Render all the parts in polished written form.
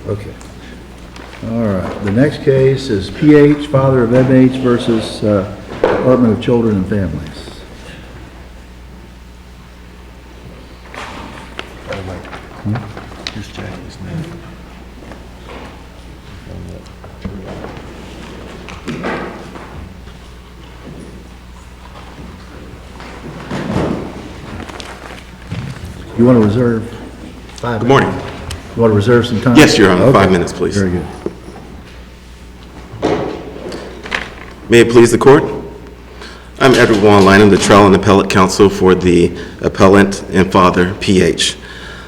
Okay. All right. The next case is PH, father of MH versus Department of Children and Families. Here's Jackie's name. You want to reserve 5 minutes? Good morning. You want to reserve some time? Yes, Your Honor. Okay. 5 minutes, please. Very good. May it please the court? I'm Edward Wong Lynham, the trial and appellate counsel for the appellant and father, PH.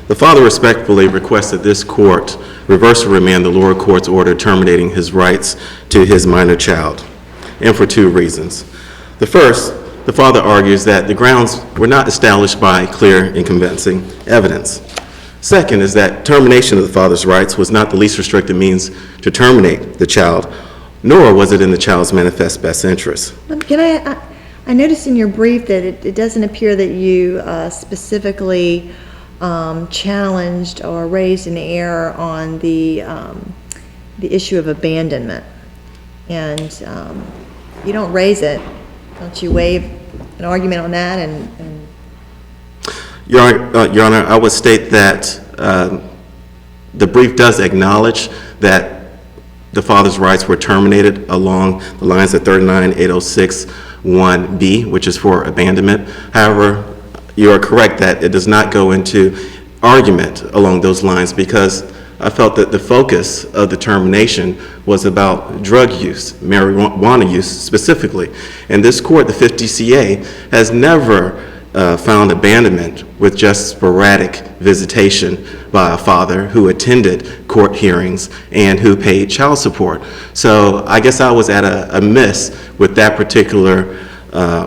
The father respectfully requests that this court reverse and remand the lower court's order terminating his rights to his minor child, and for 2 reasons. The first, the father argues that the grounds were not established by clear and convincing evidence. Second is that termination of the father's rights was not the least restrictive means to terminate the child, nor was it in the child's manifest best interest. Can I noticed in your brief that it doesn't appear that you specifically challenged or raised an error on the issue of abandonment. And you don't raise it. Don't you waive an argument on that? And Your Honor, I would state that the brief does acknowledge that the father's rights were terminated along the lines of 39806(1)B, which is for abandonment. However, you are correct that it does not go into argument along those lines because I felt that the focus of the termination was about drug use, marijuana use specifically. And this court, the 5th DCA, has never found abandonment with just sporadic visitation by a father who attended court hearings and who paid child support. So I guess I was at a miss with that particular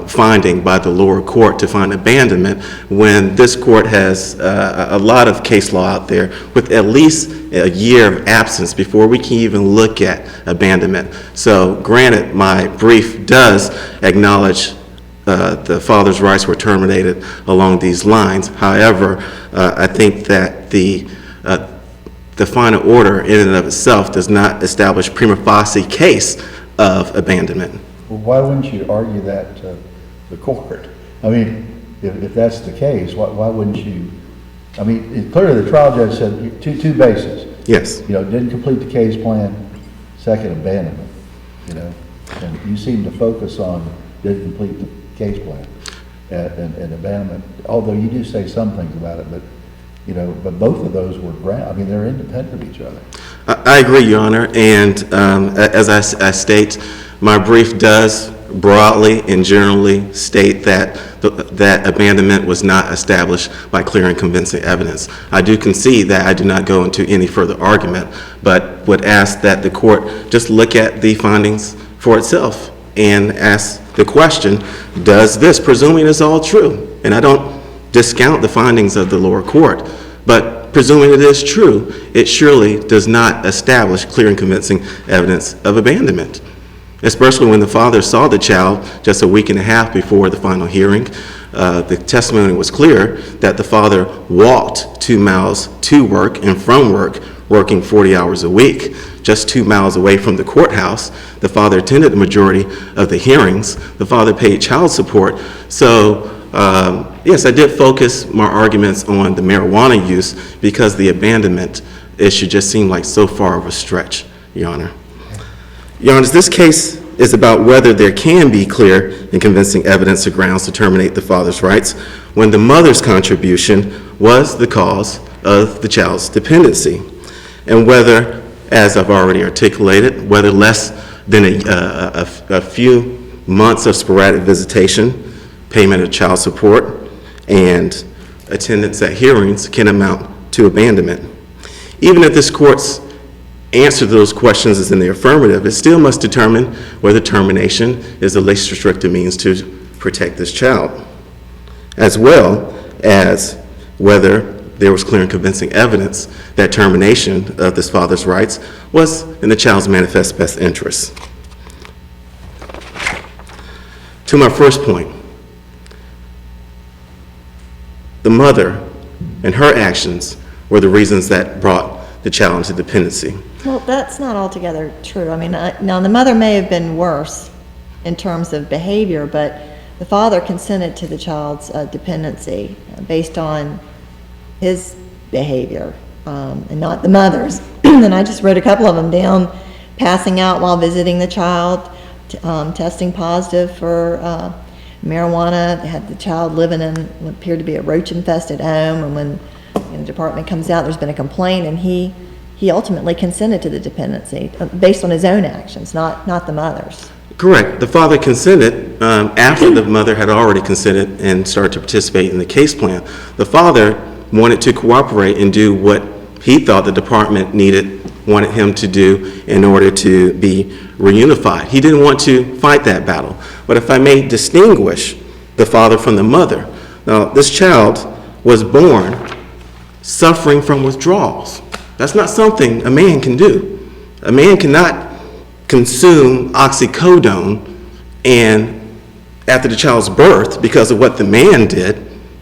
finding by the lower court to find abandonment when this court has a lot of case law out there with at least a year of absence before we can even look at abandonment. So granted, my brief does acknowledge the father's rights were terminated along these lines. However, I think that the final order in and of itself does not establish prima facie case of abandonment. Well, why wouldn't you argue that to the court? I mean, if that's the case, why wouldn't you? I mean, clearly the trial judge said two bases. Yes. You know, didn't complete the case plan, second, abandonment, you know. And you seem to focus on didn't complete the case plan and abandonment, although you do say some things about it, but, you know, but both of those were I mean, they're independent of each other. I agree, Your Honor, and as I state, my brief does broadly and generally state that that abandonment was not established by clear and convincing evidence. I do concede that I do not go into any further argument, but would ask that the court just look at the findings for itself and ask the question, does this, presuming it's all true, and I don't discount the findings of the lower court, but presuming it is true, it surely does not establish clear and convincing evidence of abandonment, especially when the father saw the child just a week and a half before the final hearing. The testimony was clear that the father walked 2 miles to work and from work, working 40 hours a week, just 2 miles away from the courthouse. The father attended the majority of the hearings. The father paid child support. So, yes, I did focus my arguments on the marijuana use because the abandonment issue just seemed like so far of a stretch, Your Honor. Your Honor, this case is about whether there can be clear and convincing evidence or grounds to terminate the father's rights when the mother's contribution was the cause of the child's dependency, and whether, as I've already articulated, whether less than a few months of sporadic visitation, payment of child support, and attendance at hearings can amount to abandonment. Even if this court's answer to those questions is in the affirmative, it still must determine whether termination is the least restrictive means to protect this child, as well as whether there was clear and convincing evidence that termination of this father's rights was in the child's manifest best interest. To my first point, the mother and her actions were the reasons that brought the child into dependency. Well, that's not altogether true. I mean, now, the mother may have been worse in terms of behavior, but the father consented to the child's dependency based on his behavior, and not the mother's. And I just wrote a couple of them down: passing out while visiting the child, testing positive for marijuana, had the child living in what appeared to be a roach-infested home, and when the department comes out, there's been a complaint, and he ultimately consented to the dependency based on his own actions, not the mother's. Correct. The father consented after the mother had already consented and started to participate in the case plan. The father wanted to cooperate and do what he thought the department wanted him to do in order to be reunified. He didn't want to fight that battle. But if I may distinguish the father from the mother, now this child was born suffering from withdrawals. That's not something a man can do. A man cannot consume oxycodone and after the child's birth, because of what the man did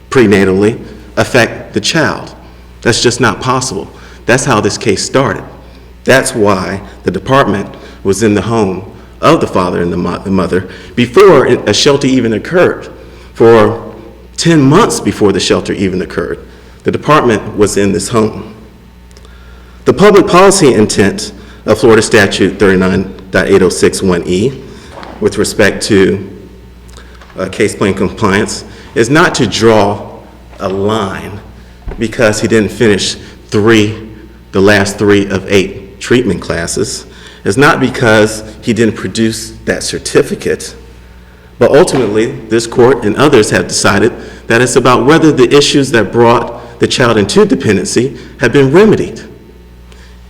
prenatally, affect the child. That's just not possible. That's how this case started. That's why the department was in the home of the father and the mother before a shelter even occurred. For 10 months before the shelter even occurred, the department was in this home. The public policy intent of Florida Statute 39.8061E with respect to case plan compliance is not to draw a line because he didn't finish the last 3 of 8 treatment classes. It's not because he didn't produce that certificate, but ultimately this court and others have decided that it's about whether the issues that brought the child into dependency have been remedied.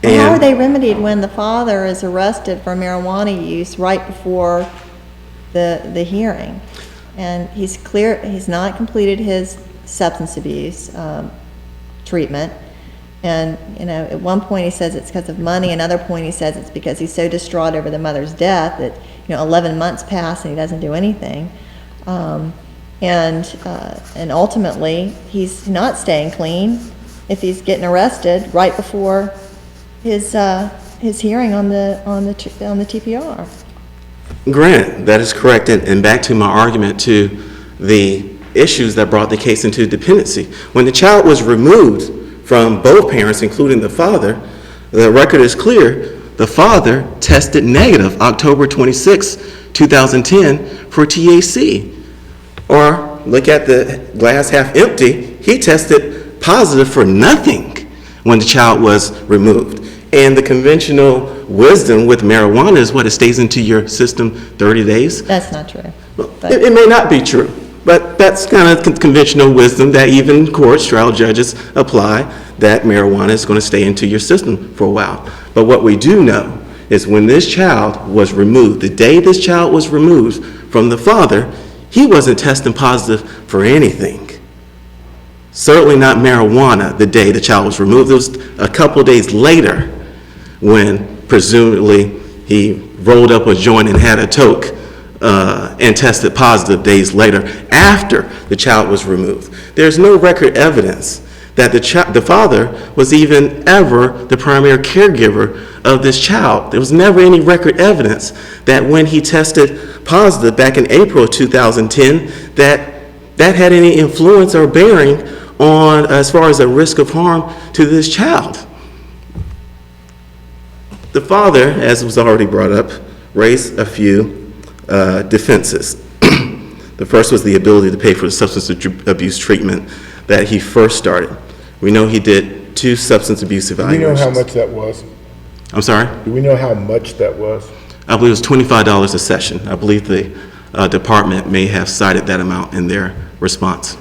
And how are they remedied when the father is arrested for marijuana use right before the hearing? And he's not completed his substance abuse treatment. And, at one point he says it's because of money, another point he says it's because he's so distraught over the mother's death that, 11 months pass and he doesn't do anything. And ultimately, he's not staying clean if he's getting arrested right before his hearing on the TPR. Granted, that is correct. And back to my argument to the issues that brought the case into dependency. When the child was removed from both parents, including the father, the record is clear. The father tested negative October 26, 2010 for THC. Or look at the glass half empty, he tested positive for nothing when the child was removed. And the conventional wisdom with marijuana is what, it stays into your system 30 days? That's not true. It may not be true, but that's kind of conventional wisdom that even courts, trial judges apply, that marijuana is going to stay into your system for a while. But what we do know is when this child was removed, the day this child was removed from the father, he wasn't testing positive for anything. Certainly not marijuana the day the child was removed. It was a couple days later when presumably he rolled up a joint and had a toke and tested positive days later after the child was removed. There's no record evidence that the father was even ever the primary caregiver of this child. There was never any record evidence that when he tested positive back in April of 2010 that had any influence or bearing on as far as the risk of harm to this child. The father, as was already brought up, raised a few defenses. The first was the ability to pay for the substance abuse treatment that he first started. We know he did 2 substance abuse evaluations. Do we know how much that was? I'm sorry? Do we know how much that was? I believe it was $25 a session. I believe the department may have cited that amount in their response.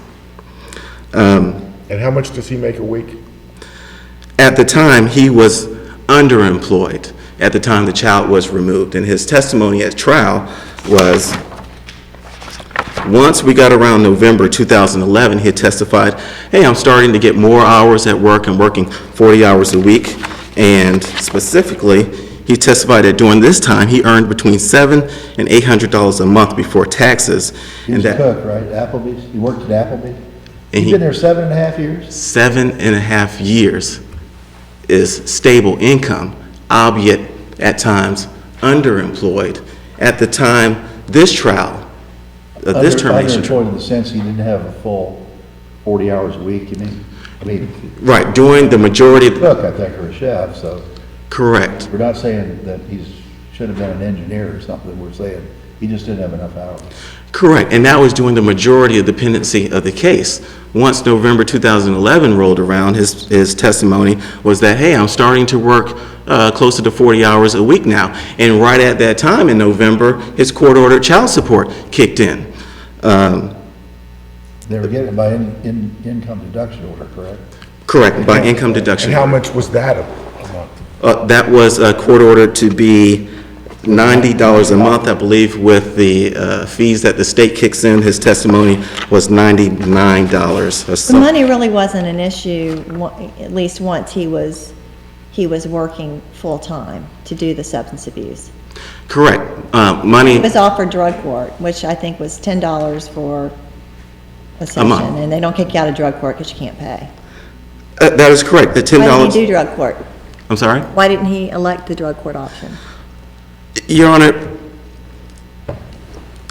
And how much does he make a week? At the time, he was underemployed at the time the child was removed. And his testimony at trial was, once we got around November 2011, he had testified, hey, I'm starting to get more hours at work. I'm working 40 hours a week. And specifically, he testified that during this time, he earned between $700 and $800 a month before taxes. He was a cook, right? Applebee's? You worked at Applebee's? And You've been there 7.5 years? 7.5 years is stable income, albeit at times underemployed. At the time this trial, this termination trial. Underemployed in the sense he didn't have a full 40 hours a week, you mean? I mean, Right, during the majority, cook, I think, or a chef, so correct. we're not saying that should have been an engineer or something, we're saying he just didn't have enough hours. Correct, and that was during the majority of the pendency of the case. Once November 2011 rolled around, his testimony was that, hey, I'm starting to work closer to 40 hours a week now. And right at that time in November, his court-ordered child support kicked in. They were getting it by income deduction order, correct? Correct, by income deduction. And how much was that a month? That was court-ordered to be $90 a month, I believe, with the fees that the state kicks in. His testimony was $99 or so. The money really wasn't an issue, at least once he was working full-time to do the substance abuse. Correct. Money. He was offered drug court, which I think was $10 for a session. month. And they don't kick you out of drug court because you can't pay. That is correct. The $10. Why didn't he do drug court? I'm sorry? Why didn't he elect the drug court option? Your Honor,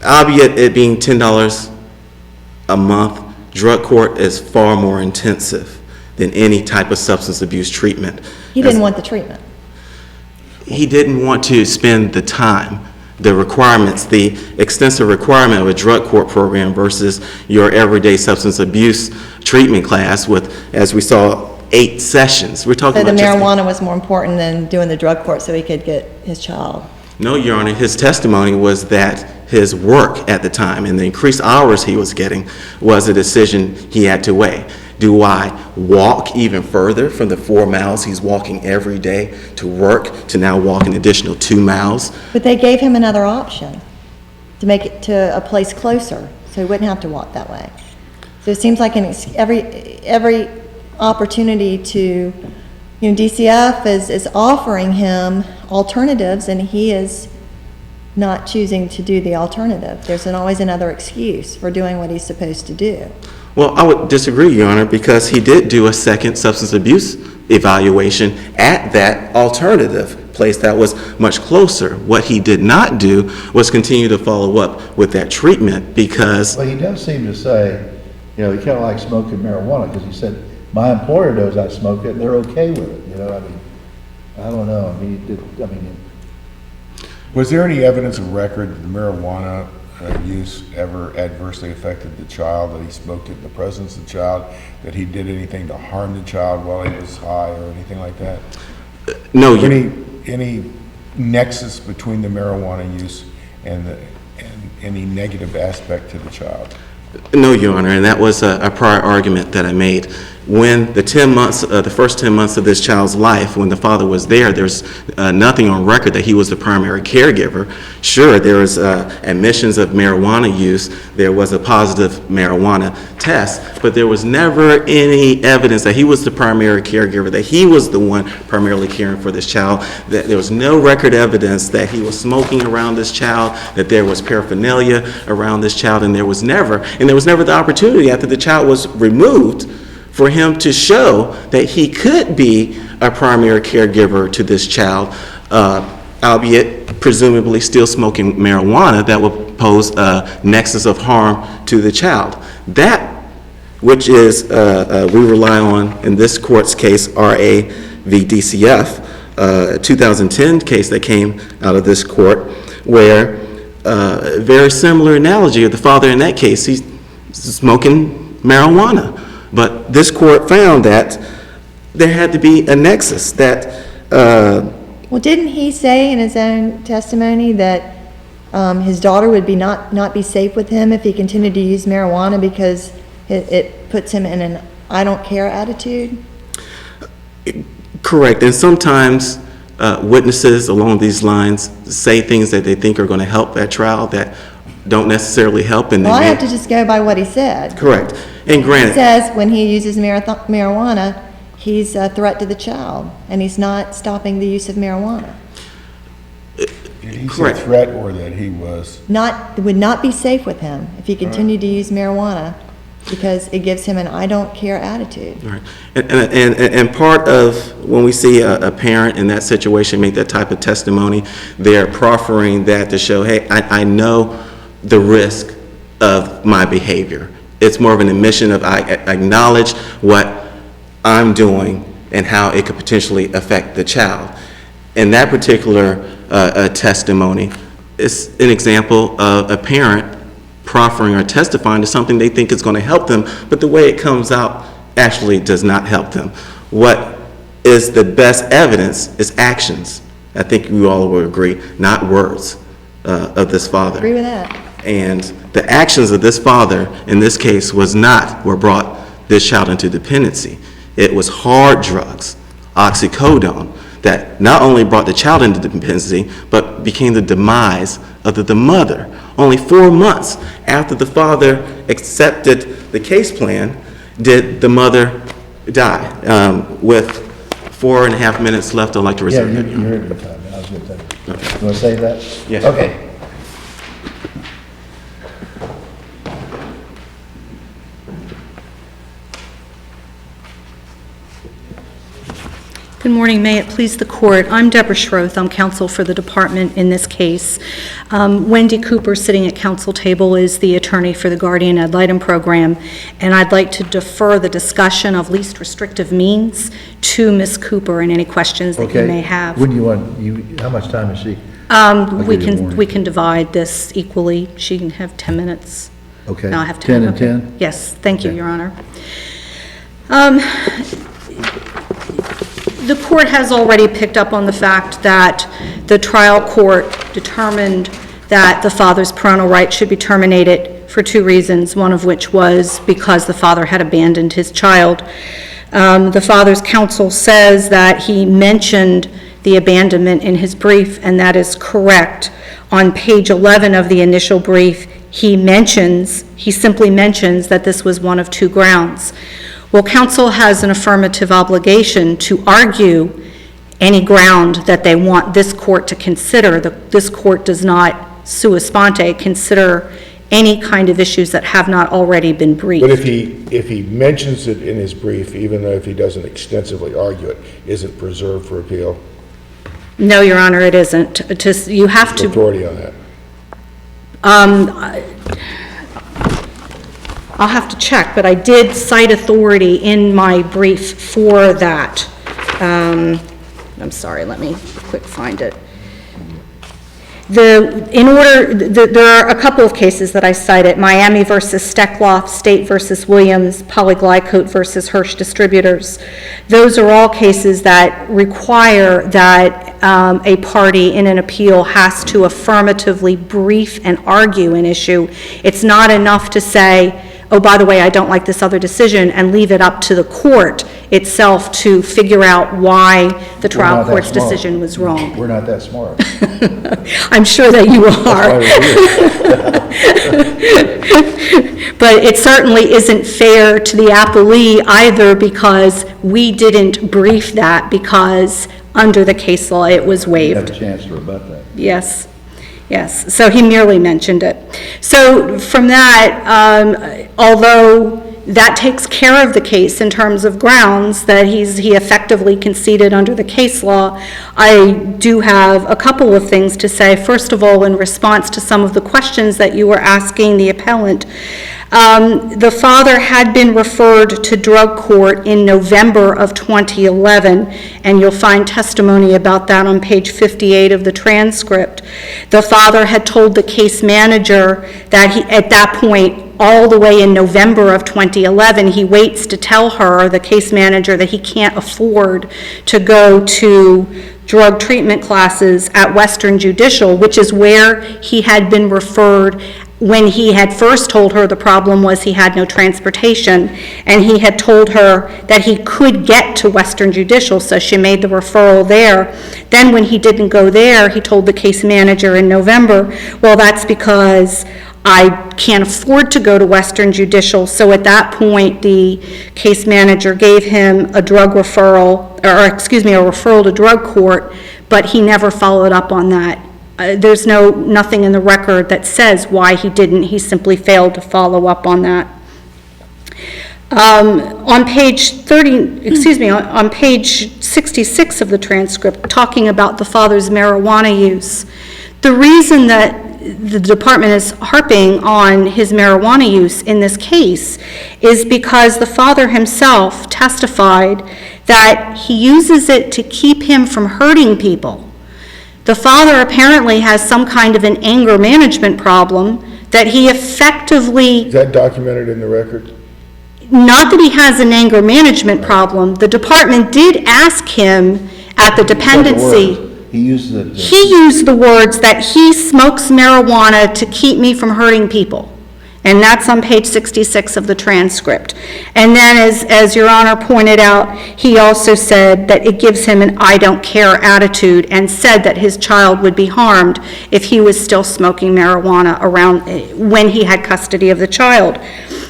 albeit it being $10 a month, drug court is far more intensive than any type of substance abuse treatment. He didn't want the treatment. He didn't want to spend the time, the requirements, the extensive requirement of a drug court program versus your everyday substance abuse treatment class with, as we saw, 8 sessions. We're talking So the about just... marijuana was more important than doing the drug court so he could get his child. No, Your Honor, his testimony was that his work at the time and the increased hours he was getting was a decision he had to weigh. Do I walk even further from the 4 miles he's walking every day to work to now walk an additional 2 miles? But they gave him another option to make it to a place closer, so he wouldn't have to walk that way. So it seems like every opportunity to, DCF is offering him alternatives, and he is not choosing to do the alternative. There's always another excuse for doing what he's supposed to do. Well, I would disagree, Your Honor, because he did do a second substance abuse evaluation at that alternative place that was much closer. What he did not do was continue to follow up with that treatment because... Well, he does seem to say, he kind of likes smoking marijuana, because he said, my employer knows I smoke it, and they're okay with it, I don't know, Was there any evidence of record that the marijuana use ever adversely affected the child, that he smoked it in the presence of the child, that he did anything to harm the child while he was high or anything like that? No, Any nexus between the marijuana use and any negative aspect to the child? No, Your Honor, and that was a prior argument that I made. When the first 10 months of this child's life, when the father was there's nothing on record that he was the primary caregiver. Sure, there was admissions of marijuana use, there was a positive marijuana test, but there was never any evidence that he was the primary caregiver, that he was the one primarily caring for this child, that there was no record evidence that he was smoking around this child, that there was paraphernalia around this child, and there was never the opportunity after the child was removed for him to show that he could be a primary caregiver to this child, albeit presumably still smoking marijuana that would pose a nexus of harm to the child. That, which is, we rely on in this court's case, RA v. DCF, a 2010 case that came out of this court, where a very similar analogy of the father in that case, he's smoking marijuana. But this court found that there had to be a nexus that... Well, didn't he say in his own testimony that his daughter would not be safe with him if he continued to use marijuana because it puts him in an I don't care attitude? Correct. And sometimes witnesses along these lines say things that they think are going to help that trial that don't necessarily help in the Well, I have end. to just go by what he said. Correct. And He granted... says when he uses marijuana, he's a threat to the child, and he's not stopping the use of marijuana. Did he say Correct. threat or that he was? Would not be safe with him if he continued to use marijuana. because it gives him an I don't care attitude. Right. And part of when we see a parent in that situation make that type of testimony, they're proffering that to show, hey, I know the risk of my behavior. It's more of an admission of I acknowledge what I'm doing and how it could potentially affect the child. In that particular testimony, it's an example of a parent proffering or testifying to something they think is going to help them, but the way it comes out actually does not help them. What is the best evidence is actions. I think you all will agree, not words of this father. Agree with that. And the actions of this father, in this case, were brought this child into dependency. It was hard drugs, oxycodone, that not only brought the child into dependency, but became the demise of the mother. Only 4 months after the father accepted the case plan, did the mother die. With 4.5 minutes left, I'd like to Yeah, reserve that. you heard your time, I was going to tell you. You want to save that? Yes. Okay. Good morning. May it please the court. I'm Deborah Schroeth. I'm counsel for the department in this case. Wendy Cooper, sitting at counsel table, is the attorney for the Guardian Ad Litem program, and I'd like to defer the discussion of least restrictive means to Ms. Cooper and any questions that you may have. When do you want, how much time is she? We give you a warning. we can divide this equally. She can have 10 minutes. Okay. And I'll have 10. 10 and Okay. 10? Yes, thank you, Okay. Your Honor. The court has already picked up on the fact that the trial court determined that the father's parental rights should be terminated for 2 reasons, one of which was because the father had abandoned his child. The father's counsel says that he mentioned the abandonment in his brief, and that is correct. On page 11 of the initial brief, he simply mentions that this was one of 2 grounds. Well, counsel has an affirmative obligation to argue any ground that they want this court to consider. This court does not sua sponte consider any kind of issues that have not already been briefed. But if he mentions it in his brief, even though if he doesn't extensively argue it, is it preserved for appeal? No, Your Honor, it isn't. You have to. Authority on that? I'll have to check, but I did cite authority in my brief for that. I'm sorry, let me quick find it. There are a couple of cases that I cited: Miami versus Steckloff, State versus Williams, Polyglycoat versus Hirsch Distributors. Those are all cases that require that a party in an appeal has to affirmatively brief and argue an issue. It's not enough to say, oh, by the way, I don't like this other decision, and leave it up to the court itself to figure out why the trial court's decision was wrong. We're not that smart. I'm sure that you are. But it certainly isn't fair to the appellee either, because we didn't brief that, because under the case law it was You waived. have a chance to rebut that. Yes, yes, so he merely mentioned it. So from that, although that takes care of the case in terms of grounds that he effectively conceded under the case law, I do have a couple of things to say. First of all, in response to some of the questions that you were asking the appellant, the father had been referred to drug court in November of 2011, and you'll find testimony about that on page 58 of the transcript. The father had told the case manager that he, at that point, all the way in November of 2011, he waits to tell her, the case manager, that he can't afford to go to drug treatment classes at Western Judicial, which is where he had been referred when he had first told her the problem was he had no transportation, and he had told her that he could get to Western Judicial, so she made the referral there. Then when he didn't go there, he told the case manager in November, well, that's because I can't afford to go to Western Judicial. So at that point, the case manager gave him a drug referral, a referral to drug court, but he never followed up on that. There's nothing in the record that says why he didn't. He simply failed to follow up on that. On page 30, excuse me, on page 66 of the transcript, talking about the father's marijuana use, the reason that the department is harping on his marijuana use in this case is because the father himself testified that he uses it to keep him from hurting people. The father apparently has some kind of an anger management problem that he effectively, Is that documented in the record? not that he has an anger management problem, the department did ask him at the dependency. He uses it. He used the words that he smokes marijuana to keep me from hurting people. And that's on page 66 of the transcript. And then, as Your Honor pointed out, he also said that it gives him an I don't care attitude, and said that his child would be harmed if he was still smoking marijuana around when he had custody of the child.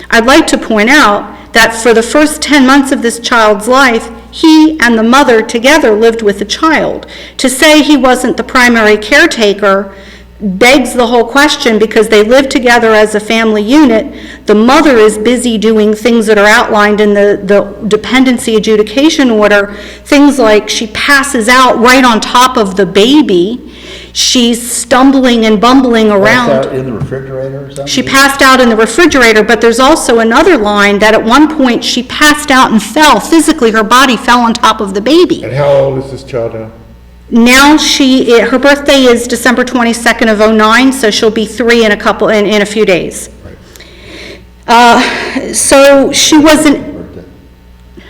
I'd like to point out that for the first 10 months of this child's life, he and the mother together lived with the child. To say he wasn't the primary caretaker begs the whole question, because they live together as a family unit. The mother is busy doing things that are outlined in the dependency adjudication order, things like she passes out right on top of the baby. She's stumbling and bumbling around. Passed out in the refrigerator or something? She passed out in the refrigerator, but there's also another line that at one point she passed out and fell. Physically, her body fell on top of the baby. And how old is this child now? Now her birthday is December 22nd of '09, so she'll be 3 in a few days. So she wasn't, Birthday.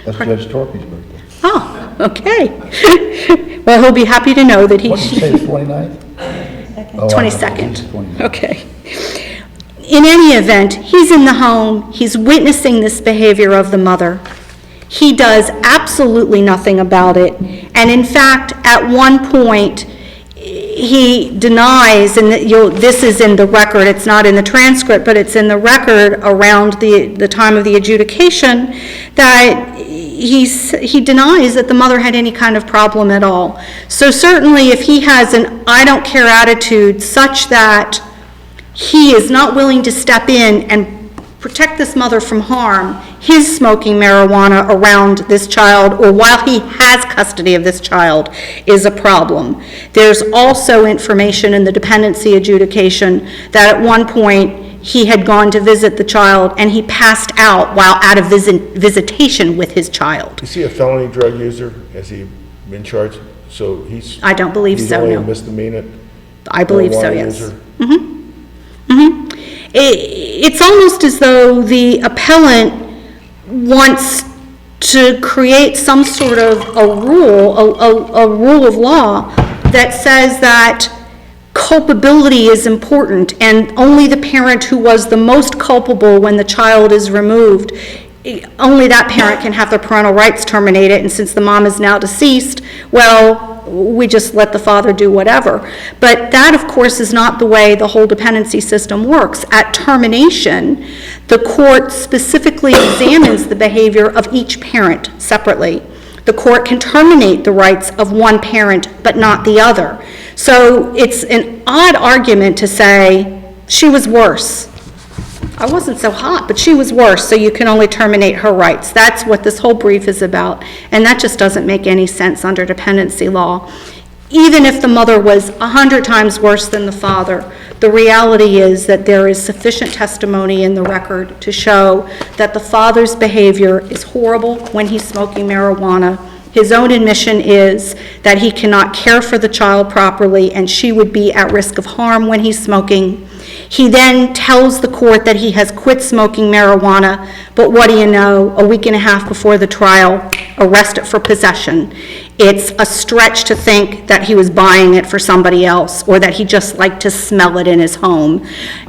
That's Judge Torpy's birthday. oh, okay. Well, he'll be happy to know that What did you say, the 29th? Oh, I know. 22nd. 29th. Okay. In any event, he's in the home, he's witnessing this behavior of the mother. He does absolutely nothing about it, and in fact, at one point, he denies, and this is in the record, it's not in the transcript, but it's in the record around the time of the adjudication, that he denies that the mother had any kind of problem at all. So certainly, if he has an I don't care attitude such that he is not willing to step in and protect this mother from harm, his smoking marijuana around this child, or while he has custody of this child, is a problem. There's also information in the dependency adjudication that at one point he had gone to visit the child and he passed out while at a visitation with his child. Is he a felony drug user? Has he been charged? So he's... I don't believe so, He's only no. a misdemeanor? I believe so, marijuana yes. user? It's almost as though the appellant wants to create some sort of a rule of law that says that culpability is important, and only the parent who was the most culpable when the child is removed, only that parent can have their parental rights terminated, and since the mom is now deceased, well, we just let the father do whatever. But that, of course, is not the way the whole dependency system works. At termination, the court specifically examines the behavior of each parent separately. The court can terminate the rights of one parent, but not the other. So it's an odd argument to say, she was worse. I wasn't so hot, but she was worse, so you can only terminate her rights. That's what this whole brief is about, and that just doesn't make any sense under dependency law. Even if the mother was 100 times worse than the father, the reality is that there is sufficient testimony in the record to show that the father's behavior is horrible when he's smoking marijuana. His own admission is that he cannot care for the child properly, and she would be at risk of harm when he's smoking. He then tells the court that he has quit smoking marijuana, but what do you know, a week and a half before the trial, arrested for possession. It's a stretch to think that he was buying it for somebody else, or that he just liked to smell it in his home.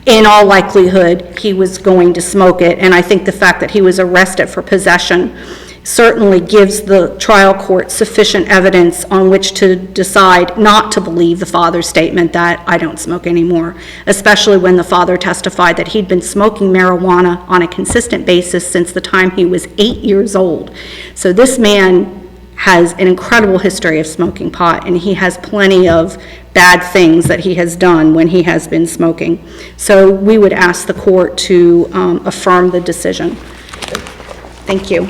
In all likelihood, he was going to smoke it, and I think the fact that he was arrested for possession certainly gives the trial court sufficient evidence on which to decide not to believe the father's statement that I don't smoke anymore, especially when the father testified that he'd been smoking marijuana on a consistent basis since the time he was 8 years old. So this man has an incredible history of smoking pot, and he has plenty of bad things that he has done when he has been smoking. So we would ask the court to affirm the decision. Thank you.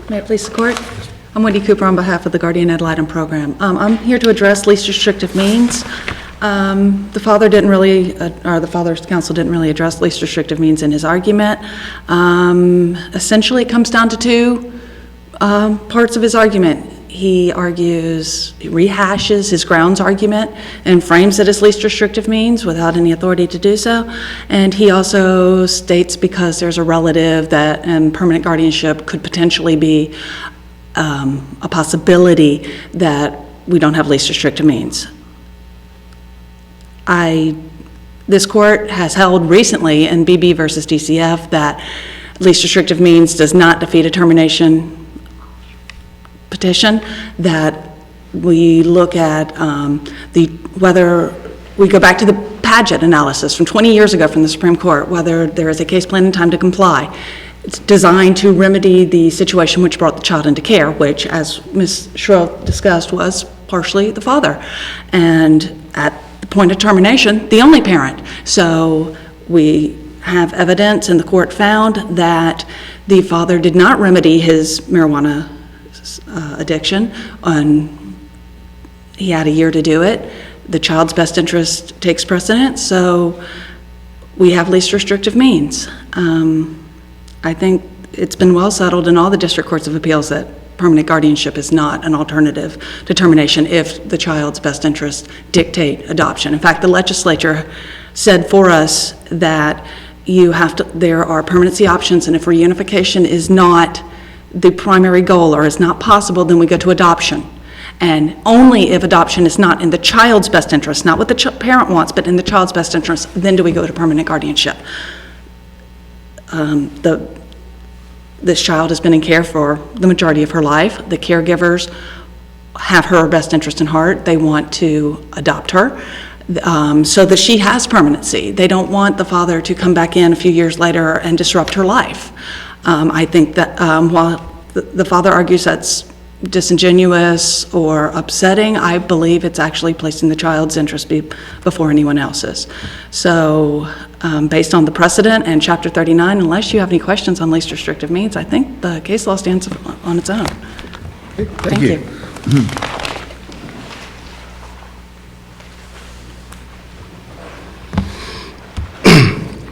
May it please the court? I'm Wendy Cooper on behalf of the Guardian Ad Litem program. I'm here to address least restrictive means. The father didn't really, or the father's counsel didn't really address least restrictive means in his argument. Essentially, it comes down to two parts of his argument. He rehashes his grounds argument and frames it as least restrictive means without any authority to do so. And he also states because there's a relative that permanent guardianship could potentially be a possibility that we don't have least restrictive means. This court has held recently in BB versus DCF that least restrictive means does not defeat a termination petition, that we look at whether we go back to the Padgett analysis from 20 years ago from the Supreme Court, whether there is a case plan and time to comply. It's designed to remedy the situation which brought the child into care, which, as Ms. Schrill discussed, was partially the father. And at the point of termination, the only parent. So we have evidence, and the court found that the father did not remedy his marijuana addiction. He had a year to do it. The child's best interest takes precedence, so we have least restrictive means. I think it's been well settled in all the district courts of appeals that permanent guardianship is not an alternative to termination if the child's best interests dictate adoption. In fact, the legislature said for us that there are permanency options, and if reunification is not the primary goal or is not possible, then we go to adoption. And only if adoption is not in the child's best interest, not what the parent wants, but in the child's best interest, then do we go to permanent guardianship. This child has been in care for the majority of her life. The caregivers have her best interest in heart. They want to adopt her so that she has permanency. They don't want the father to come back in a few years later and disrupt her life. I think that while the father argues that's disingenuous or upsetting, I believe it's actually placing the child's interest before anyone else's. So based on the precedent and Chapter 39, unless you have any questions on least restrictive means, I think the case law stands on its own. Thank you.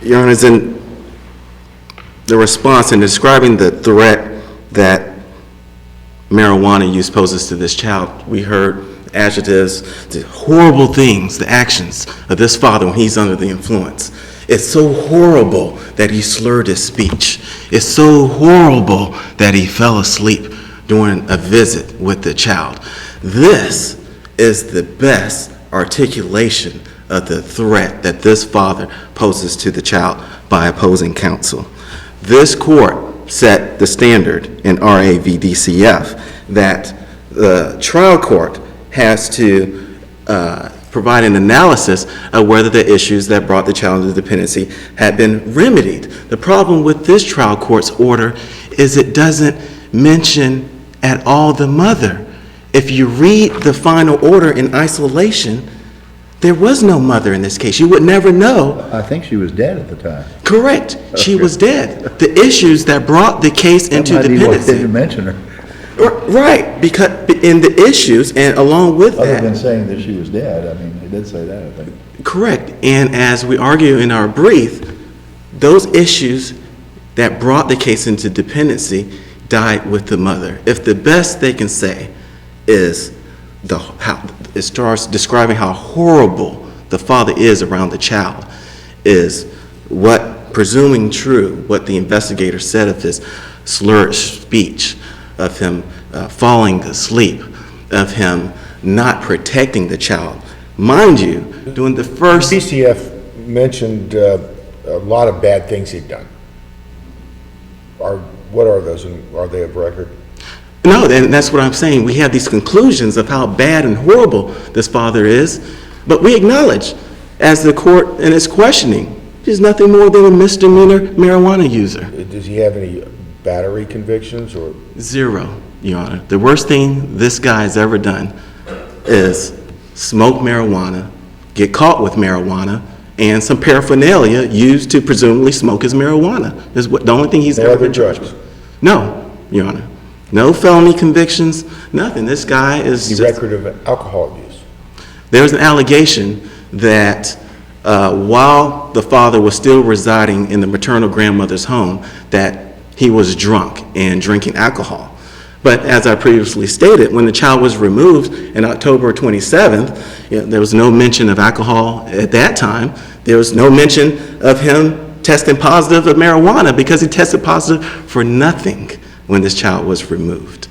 Your Honor, in the response in describing the threat that marijuana use poses to this child, we heard adjectives, the horrible things, the actions of this father when he's under the influence. It's so horrible that he slurred his speech. It's so horrible that he fell asleep during a visit with the child. This is the best articulation of the threat that this father poses to the child by opposing counsel. This court set the standard in RAVDCF that the trial court has to provide an analysis of whether the issues that brought the child into dependency had been remedied. The problem with this trial court's order is it doesn't mention at all the mother. If you read the final order in isolation, there was no mother in this case. You would never know. I think she was dead at the time. Correct. She was dead. The issues that brought the case into That might be why they dependency. didn't mention her, Right, because in the issues and along with other than that, saying that she was dead. I mean, they did say that, I think. correct. And as we argue in our brief, those issues that brought the case into dependency died with the mother. If the best they can say is it starts describing how horrible the father is around the child, is what, presuming true, what the investigator said of his slurred speech, of him falling asleep, of him not protecting the child. Mind you, during the first... DCF mentioned a lot of bad things he'd done. What are those, and are they of record? No, and that's what I'm saying. We have these conclusions of how bad and horrible this father is, but we acknowledge, as the court in its questioning, he's nothing more than a misdemeanor marijuana user. Does he have any battery convictions or? Zero, Your Honor. The worst thing this guy's ever done is smoke marijuana, get caught with marijuana, and some paraphernalia used to presumably smoke his marijuana. Is what, the only thing he's No ever other been charged charges? with. No, Your Honor. No felony convictions, nothing. This guy is The just... record of alcohol abuse? There's an allegation that while the father was still residing in the maternal grandmother's home, that he was drunk and drinking alcohol. But as I previously stated, when the child was removed in October 27th, there was no mention of alcohol at that time. There was no mention of him testing positive of marijuana because he tested positive for nothing when this child was removed.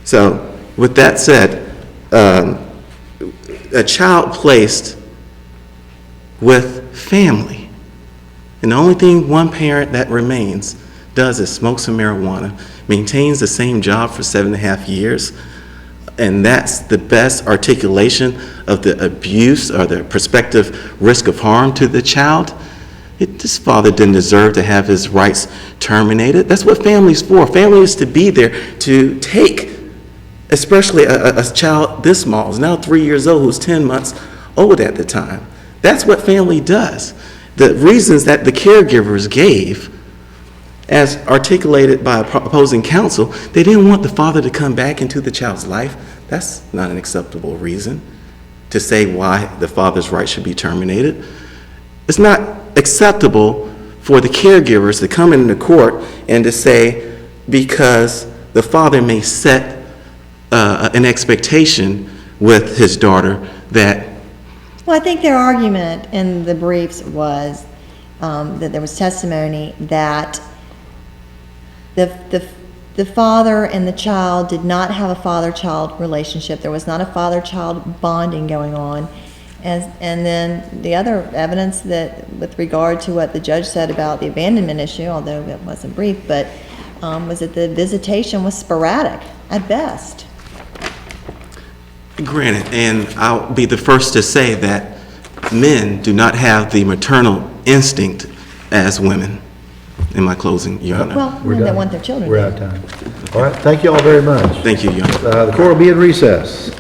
So with that said, a child placed with family, and the only thing one parent that remains does is smoke some marijuana, maintains the same job for 7.5 years, and that's the best articulation of the abuse or the prospective risk of harm to the child. This father didn't deserve to have his rights terminated. That's what family's for. Family is to be there to take, especially a child this small, who's now 3 years old, who's 10 months old at the time. That's what family does. The reasons that the caregivers gave, as articulated by opposing counsel, they didn't want the father to come back into the child's life. That's not an acceptable reason to say why the father's rights should be terminated. It's not acceptable for the caregivers to come into court and to say because the father may set an expectation with his daughter that... Well, I think their argument in the briefs was that there was testimony that the father and the child did not have a father-child relationship. There was not a father-child bonding going on. And then the other evidence that, with regard to what the judge said about the abandonment issue, although it wasn't brief, but was that the visitation was sporadic at best. Granted, and I'll be the first to say that men do not have the maternal instinct as women. In my closing, Your Honor. Well, men that want their children. We're out of time. All right, thank you all very much. Thank you, Your Honor. The court will be in recess.